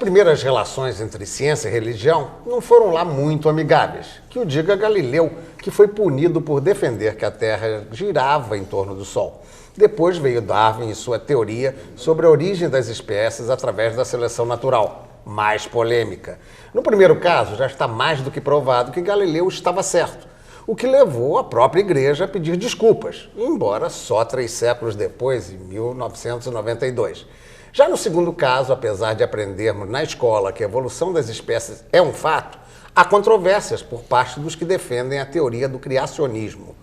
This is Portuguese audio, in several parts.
primeiras relações entre ciência e religião não foram lá muito amigáveis. Que o diga Galileu, que foi punido por defender que a Terra girava em torno do Sol. Depois veio Darwin e sua teoria sobre a origem das espécies através da seleção natural, mais polêmica. No primeiro caso, já está mais do que provado que Galileu estava certo, o que levou a própria igreja a pedir desculpas, embora só 3 séculos depois, em 1992. Já no segundo caso, apesar de aprendermos na escola que a evolução das espécies é um fato, há controvérsias por parte dos que defendem a teoria do criacionismo.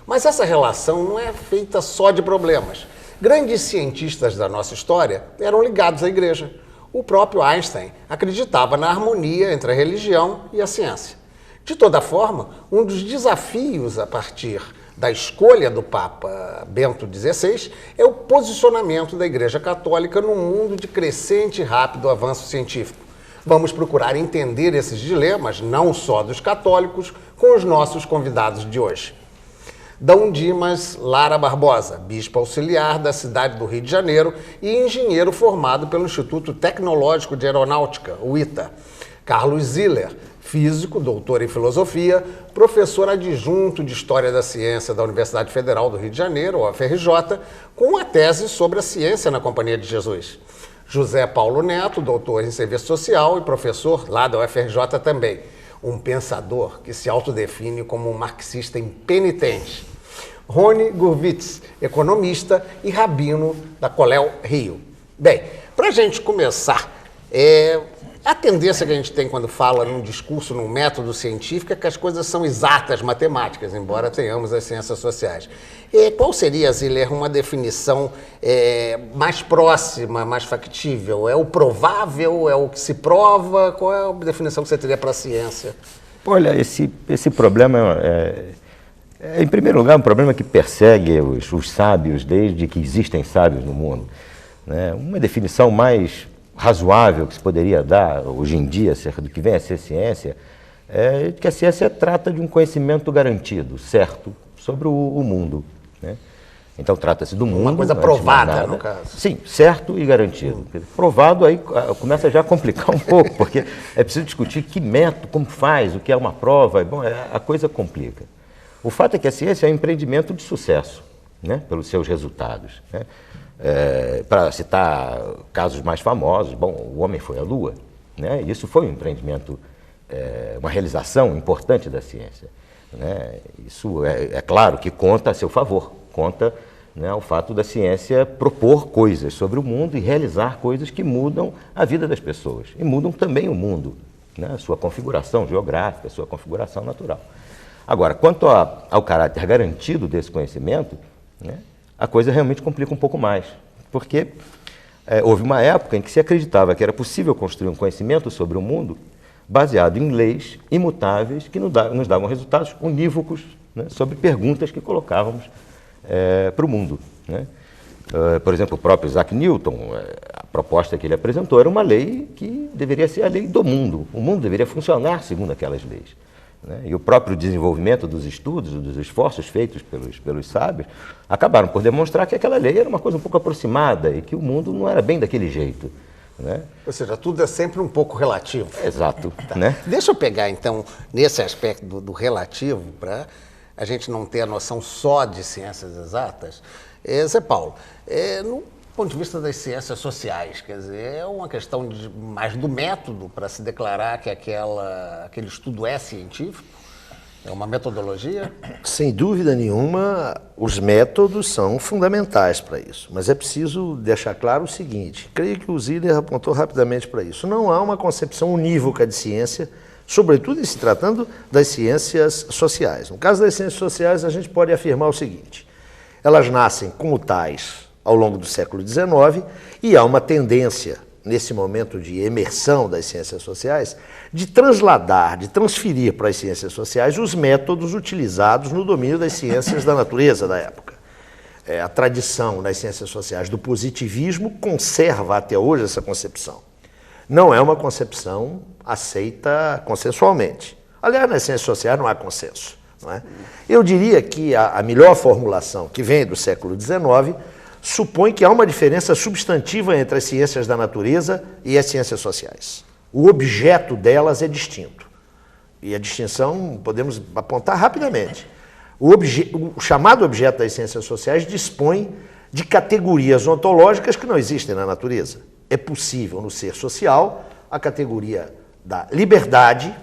Mas essa relação não é feita só de problemas. Grandes cientistas da nossa história eram ligados à igreja. O próprio Einstein acreditava na harmonia entre a religião e a ciência. De toda forma, um dos desafios a partir da escolha do Papa Bento XVI é o posicionamento da Igreja Católica num mundo de crescente e rápido avanço científico. Vamos procurar entender esses dilemas, não só dos católicos, com os nossos convidados de hoje. D. Dimas Lara Barbosa, bispo auxiliar da cidade do Rio de Janeiro e engenheiro formado pelo Instituto Tecnológico de Aeronáutica, o ITA. Carlos Ziller, físico, doutor em filosofia, professor adjunto de História da Ciência da Universidade Federal do Rio de Janeiro, UFRJ, com a tese sobre a ciência na Companhia de Jesus. José Paulo Neto, doutor em Serviço Social e professor lá da UFRJ também. Um pensador que se autodefine como um marxista impenitente. Rony Gurvitz, economista e rabino da Colel Rio. Bem, para a gente começar, a tendência que a gente tem quando fala num discurso, num método científico, é que as coisas são exatas, matemáticas, embora tenhamos as ciências sociais. Qual seria, Ziller, uma definição mais próxima, mais factível? É o provável? É o que se prova? Qual é a definição que você teria para a ciência? Olha, esse problema em primeiro lugar, um problema que persegue os sábios desde que existem sábios no mundo, né? Uma definição mais razoável que se poderia dar hoje em dia acerca do que vem a ser ciência é que a ciência trata de um conhecimento garantido, certo, sobre o mundo, né? Então trata-se do mundo. Uma coisa provada, no caso. Sim, certo e garantido. Provado aí começa já a complicar um pouco, porque é preciso discutir que método, como faz, o que é uma prova, bom, a coisa complica. O fato é que a ciência é um empreendimento de sucesso, né, pelos seus resultados, né? Para citar casos mais famosos, bom, o homem foi à Lua, né? Isso foi um empreendimento, uma realização importante da ciência, né? Isso é claro que conta a seu favor, conta, né, o fato da ciência propor coisas sobre o mundo e realizar coisas que mudam a vida das pessoas e mudam também o mundo, né, a sua configuração geográfica, a sua configuração natural. Agora, quanto ao caráter garantido desse conhecimento, né, a coisa realmente complica um pouco mais, porque houve uma época em que se acreditava que era possível construir um conhecimento sobre o mundo baseado em leis imutáveis que nos davam resultados unívocos, né, sobre perguntas que colocávamos para o mundo, né? Por exemplo, o próprio Isaac Newton, a proposta que ele apresentou era uma lei que deveria ser a lei do mundo. O mundo deveria funcionar segundo aquelas leis, né? E o próprio desenvolvimento dos estudos, dos esforços feitos pelos sábios, acabaram por demonstrar que aquela lei era uma coisa um pouco aproximada e que o mundo não era bem daquele jeito, né? Ou seja, tudo é sempre um pouco relativo. Exato. Tá. Né? Deixa eu pegar, então, nesse aspecto do relativo, para a gente não ter a noção só de ciências exatas. Zé Paulo, no ponto de vista das ciências sociais, quer dizer, é uma questão mais do método para se declarar que aquele estudo é científico? É uma metodologia? Sem dúvida nenhuma, os métodos são fundamentais para isso. Mas é preciso deixar claro o seguinte, creio que o Ziller apontou rapidamente para isso. Não há uma concepção unívoca de ciência, sobretudo em se tratando das ciências sociais. No caso das ciências sociais, a gente pode afirmar o seguinte, elas nascem como tais ao longo do século XIX e há uma tendência, nesse momento de emersão das ciências sociais, de transladar, de transferir para as ciências sociais os métodos utilizados no domínio das ciências da natureza da época. A tradição nas ciências sociais do positivismo conserva até hoje essa concepção. Não é uma concepção aceita consensualmente. Aliás, nas ciências sociais não há consenso, não é? Eu diria que a melhor formulação que vem do século XIX supõe que há uma diferença substantiva entre as ciências da natureza e as ciências sociais. O objeto delas é distinto. E a distinção podemos apontar rapidamente. O chamado objeto das ciências sociais dispõe de categorias ontológicas que não existem na natureza. É possível no ser social a categoria da liberdade,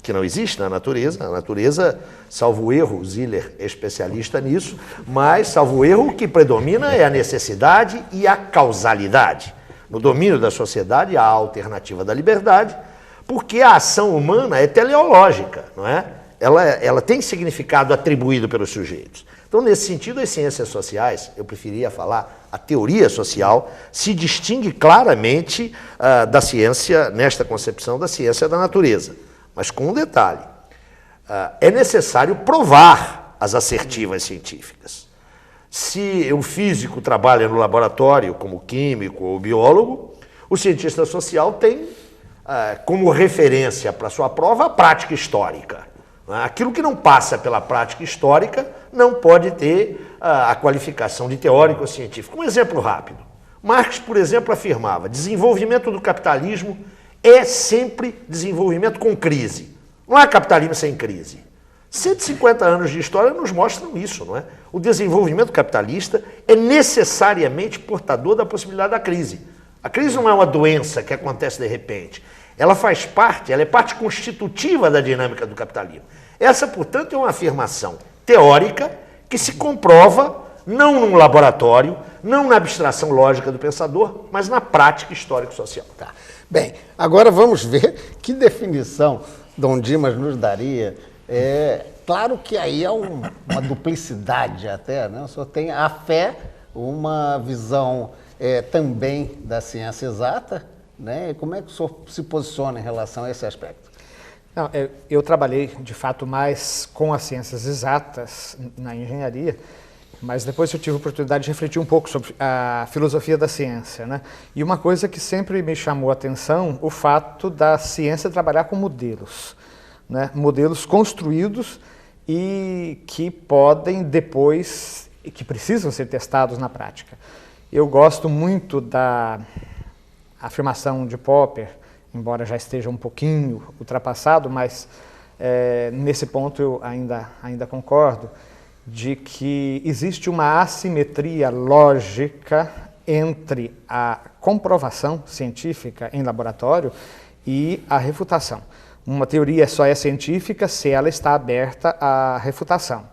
que não existe na natureza. A natureza, salvo erro, Ziller é especialista nisso, mas, salvo erro, o que predomina é a necessidade e a causalidade. No domínio da sociedade, há a alternativa da liberdade, porque a ação humana é teleológica, não é? Ela tem significado atribuído pelos sujeitos. Então, nesse sentido, as ciências sociais, eu preferia falar a teoria social, se distingue claramente da ciência, nesta concepção da ciência da natureza. Mas com um detalhe, é necessário provar as assertivas científicas. Se o físico trabalha no laboratório como químico ou biólogo, o cientista social tem como referência para sua prova a prática histórica. Aquilo que não passa pela prática histórica não pode ter a qualificação de teórico ou científico. Um exemplo rápido. Marx, por exemplo, afirmava: desenvolvimento do capitalismo é sempre desenvolvimento com crise. Não há capitalismo sem crise. 150 anos de história nos mostram isso, não é? O desenvolvimento capitalista é necessariamente portador da possibilidade da crise. A crise não é uma doença que acontece de repente. Ela faz parte, ela é parte constitutiva da dinâmica do capitalismo. Essa, portanto, é uma afirmação teórica que se comprova não num laboratório, não na abstração lógica do pensador, mas na prática histórico-social. Tá. Bem, agora vamos ver que definição Dom Dimas nos daria. Claro que aí é uma duplicidade até, né? O senhor tem a fé, uma visão também da ciência exata, né? E como é que o senhor se posiciona em relação a esse aspecto? Não, eu trabalhei, de fato, mais com as ciências exatas na engenharia, mas depois eu tive a oportunidade de refletir um pouco sobre a filosofia da ciência, né? E uma coisa que sempre me chamou a atenção, o fato da ciência trabalhar com modelos, né? Modelos construídos e que podem depois, que precisam ser testados na prática. Eu gosto muito da afirmação de Popper, embora já esteja um pouquinho ultrapassado, mas nesse ponto eu ainda concordo, de que existe uma assimetria lógica entre a comprovação científica em laboratório e a refutação. Uma teoria só é científica se ela está aberta à refutação.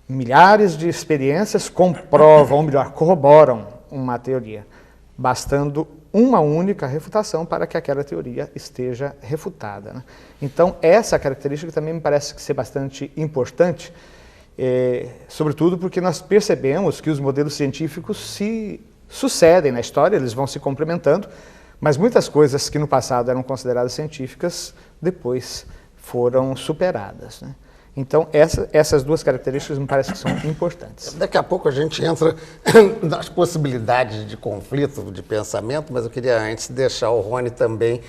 Milhares de experiências comprovam, ou melhor, corroboram uma teoria, bastando uma única refutação para que aquela teoria esteja refutada, né? Então, essa característica também me parece ser bastante importante, sobretudo porque nós percebemos que os modelos científicos se sucedem na história, eles vão se complementando, mas muitas coisas que no passado eram consideradas científicas, depois foram superadas, né? Então, essas duas características me parecem que são importantes. Daqui a pouco a gente entra nas possibilidades de conflito de pensamento, mas eu queria antes deixar o Rony também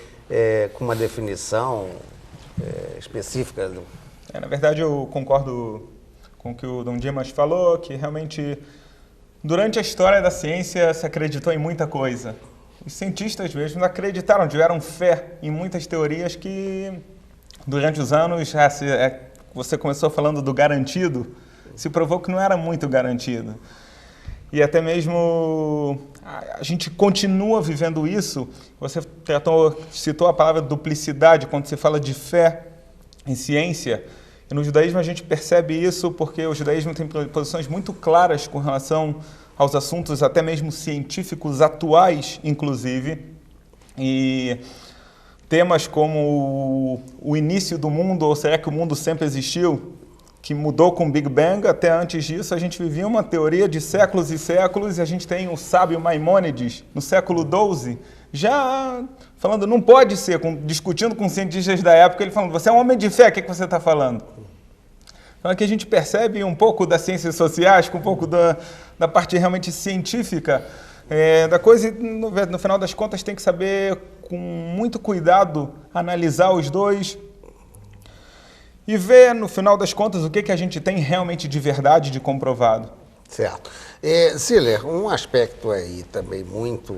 com uma definição específica. Na verdade, eu concordo com o que o Dom Dimas falou, que realmente, durante a história da ciência, se acreditou em muita coisa. Os cientistas mesmo acreditaram, tiveram fé em muitas teorias que, durante os anos, você começou falando do garantido, se provou que não era muito garantido. E até mesmo a gente continua vivendo isso. Você citou a palavra duplicidade quando se fala de fé em ciência. E no judaísmo a gente percebe isso porque o judaísmo tem posições muito claras com relação aos assuntos até mesmo científicos atuais, inclusive. E temas como o início do mundo, ou será que o mundo sempre existiu, que mudou com o Big Bang, até antes disso a gente vivia uma teoria de séculos e séculos, e a gente tem o sábio Maimônides, no século XII, já falando, não pode ser, discutindo com cientistas da época, ele falando, você é um homem de fé, o que você está falando? Então aqui a gente percebe um pouco das ciências sociais, com um pouco da parte realmente científica da coisa, e no final das contas tem que saber, com muito cuidado, analisar os dois e ver, no final das contas, o que a gente tem realmente de verdade, de comprovado. Certo. Ziller, um aspecto aí também muito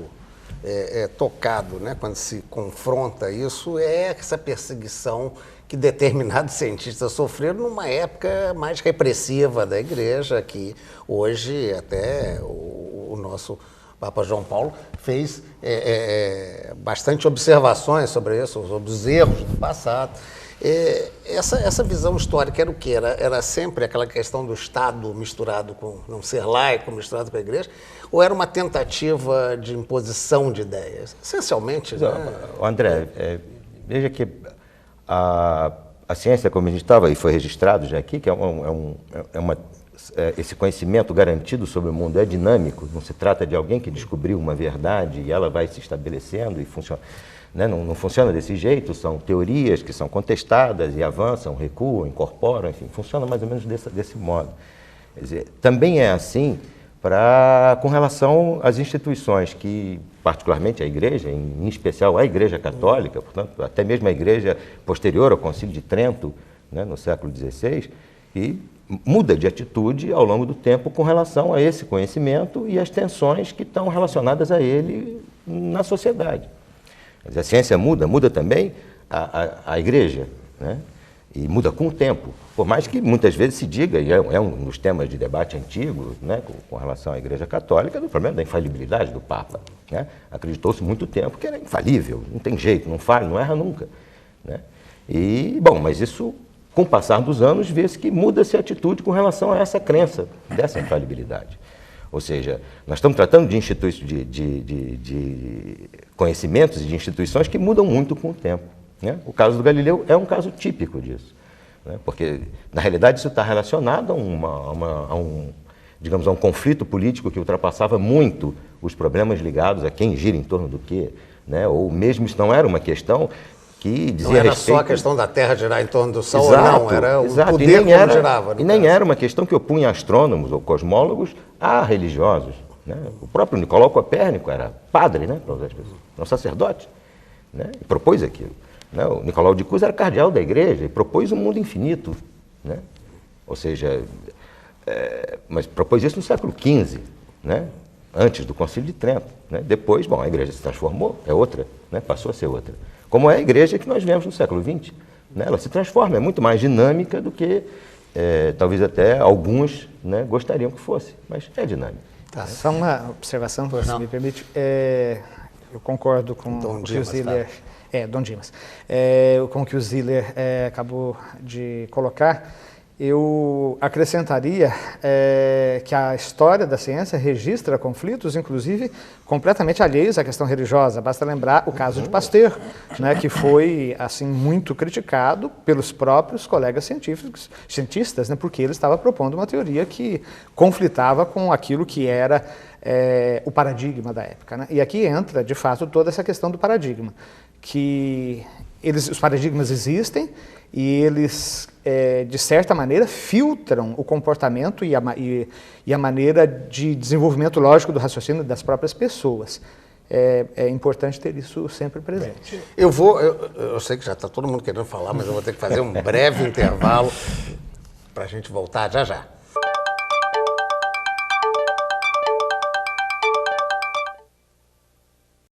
tocado, né, quando se confronta isso, é essa perseguição que determinados cientistas sofreram numa época mais repressiva da igreja, que hoje até o nosso Papa João Paulo fez bastante observações sobre isso, sobre os erros do passado. Essa visão histórica era o quê? Era sempre aquela questão do Estado misturado com, não ser laico, misturado com a igreja, ou era uma tentativa de imposição de ideias? Essencialmente, né? André, veja que a ciência, como a gente estava e foi registrado já aqui, que esse conhecimento garantido sobre o mundo é dinâmico, não se trata de alguém que descobriu uma verdade e ela vai se estabelecendo e funciona. Né? Não funciona desse jeito, são teorias que são contestadas e avançam, recuam, incorporam, enfim, funciona mais ou menos desse modo. Quer dizer, também é assim com relação às instituições que, particularmente a Igreja, em especial a Igreja Católica, portanto, até mesmo a Igreja posterior ao Concílio de Trento, né, no século XVI, e muda de atitude ao longo do tempo com relação a esse conhecimento e as tensões que estão relacionadas a ele na sociedade. Mas a ciência muda também a Igreja, né? E muda com o tempo. Por mais que muitas vezes se diga, e é um dos temas de debate antigo, né, com relação à Igreja Católica, do problema da infalibilidade do Papa. Né? Acreditou-se muito tempo que era infalível, não tem jeito, não falha, não erra nunca. Né? E, bom, mas isso, com o passar dos anos, vê-se que muda-se a atitude com relação a essa crença dessa infalibilidade. Ou seja, nós estamos tratando de conhecimentos e de instituições que mudam muito com o tempo. Né? O caso do Galileu é um caso típico disso. Né? Porque, na realidade, isso está relacionado a um conflito político que ultrapassava muito os problemas ligados a quem gira em torno do quê. Né? Ou mesmo isso não era uma questão que dizia não era respeito... só a questão da Terra girar em torno do Sol, exato, não, era o exato. poder como girava. E nem era uma questão que opunha astrônomos ou cosmólogos a religiosos. Né? O próprio Nicolau Copérnico era padre, né, para usar as pessoas, era um sacerdote, né, e propôs aquilo. Né? O Nicolau de Cusa era cardeal da igreja e propôs um mundo infinito. Né? Ou seja, mas propôs isso no século XV, né? Antes do Concílio de Trento. Né? Depois, bom, a igreja se transformou, é outra, né? Passou a ser outra. Como é a igreja que nós vemos no século XX. Né? Ela se transforma, é muito mais dinâmica do que talvez até alguns, né, gostariam que fosse, mas é dinâmica. Tá, só uma observação, se me permite. Eu concordo com o que o Ziller... Dom Dimas. Com o que o Ziller acabou de colocar, eu acrescentaria que a história da ciência registra conflitos, inclusive, completamente alheios à questão religiosa. Basta lembrar o caso de Pasteur, né, que foi assim, muito criticado pelos próprios colegas cientistas, né, porque ele estava propondo uma teoria que conflitava com aquilo que era o paradigma da época. Né? E aqui entra, de fato, toda essa questão do paradigma, que os paradigmas existem e eles, de certa maneira, filtram o comportamento e a maneira de desenvolvimento lógico do raciocínio das próprias pessoas. É importante ter isso sempre presente. Eu sei que já está todo mundo querendo falar, mas eu vou ter que fazer um breve intervalo para a gente voltar já já.